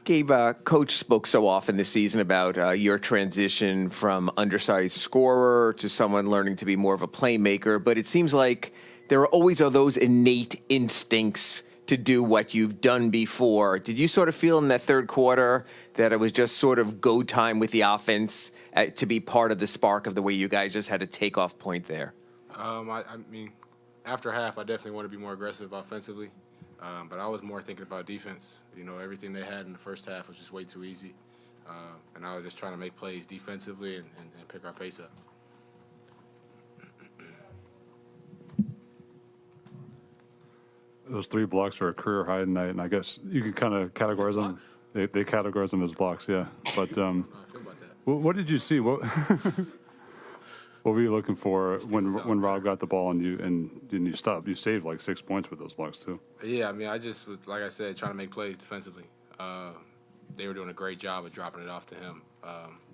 Gabe, Coach spoke so often this season about your transition from undersized scorer to someone learning to be more of a playmaker, but it seems like there always are those innate instincts to do what you've done before. Did you sort of feel in that third quarter that it was just sort of go time with the offense to be part of the spark of the way you guys just had a takeoff point there? I mean, after half, I definitely want to be more aggressive offensively. But I was more thinking about defense. You know, everything they had in the first half was just way too easy. And I was just trying to make plays defensively and pick our pace up. Those 3 blocks are a career high tonight, and I guess you can kind of categorize them. They categorize them as blocks, yeah. But I feel about that. what did you see? What what were you looking for when Rob got the ball and you stopped? You saved like 6 points with those blocks too. Yeah, I mean, I just was, like I said, trying to make plays defensively. They were doing a great job of dropping it off to him,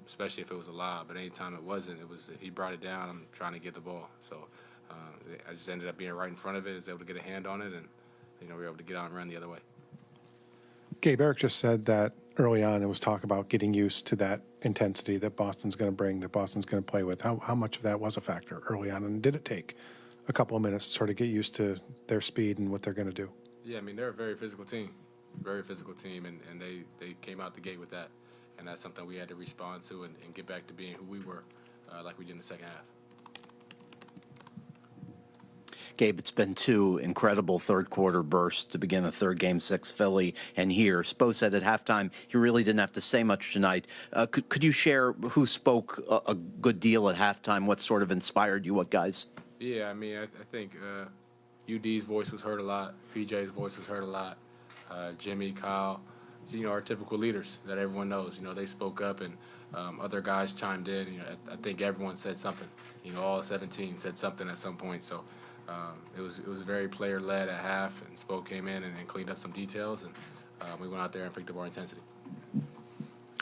especially if it was a lob. But anytime it wasn't, if he brought it down, I'm trying to get the ball. So I just ended up being right in front of it, was able to get a hand on it, and we were able to get out and run the other way. Gabe, Eric just said that early on it was talk about getting used to that intensity that Boston's going to bring, that Boston's going to play with. How much of that was a factor early on, and did it take a couple of minutes to sort of get used to their speed and what they're going to do? Yeah, I mean, they're a very physical team, and they came out the gate with that, and that's something we had to respond to and get back to being who we were, like we did in the second half. Gabe, it's been 2 incredible third-quarter bursts to begin the third game, 6 Philly, and here. Spo said at halftime he really didn't have to say much tonight. Could you share who spoke a good deal at halftime? What sort of inspired you? What guys? Yeah, I mean, I think UD's voice was heard a lot. PJ's voice was heard a lot. Jimmy, Kyle, our typical leaders that everyone knows. They spoke up, and other guys chimed in. I think everyone said something. All 17 said something at some point. So it was very player-led at half, and Spo came in and cleaned up some details, and we went out there and picked up our intensity.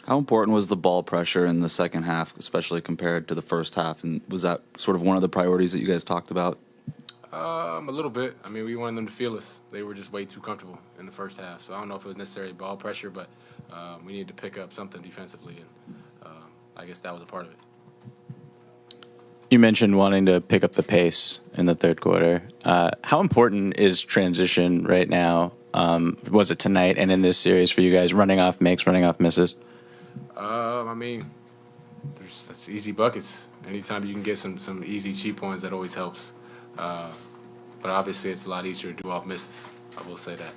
How important was the ball pressure in the second half, especially compared to the first half? And was that sort of one of the priorities that you guys talked about? A little bit. I mean, we wanted them to feel us. They were just way too comfortable in the first half. So I don't know if it was necessarily ball pressure, but we needed to pick up something defensively, and I guess that was a part of it. You mentioned wanting to pick up the pace in the third quarter. How important is transition right now? Was it tonight and in this series for you guys, running off makes, running off misses? I mean, that's easy buckets. Anytime you can get some easy cheap points, that always helps. But obviously, it's a lot easier to do off misses. I will say that.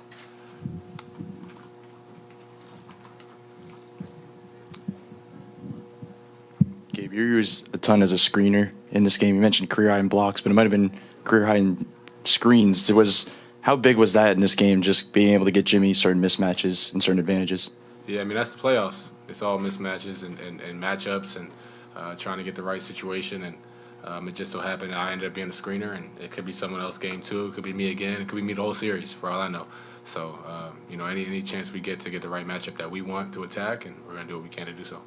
Gabe, you used a ton as a screener in this game. You mentioned career high in blocks, but it might have been career high in screens. How big was that in this game, just being able to get Jimmy certain mismatches and certain advantages? Yeah, I mean, that's the playoffs. It's all mismatches and matchups and trying to get the right situation. And it just so happened that I ended up being a screener, and it could be someone else game 2. It could be me again. It could be me the whole series, for all I know. So, any chance we get to get the right matchup that we want to attack, and we're going to do what we can to do so.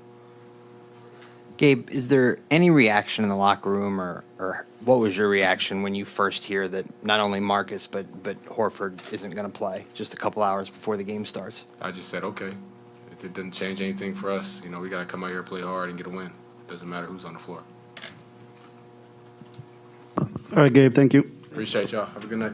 Gabe, is there any reaction in the locker room, or what was your reaction when you first hear that not only Marcus but Horford isn't going to play just a couple hours before the game starts? I just said, okay. It didn't change anything for us. We got to come out here, play hard, and get a win. Doesn't matter who's on the floor. All right, Gabe, thank you. Appreciate y'all. Have a good night.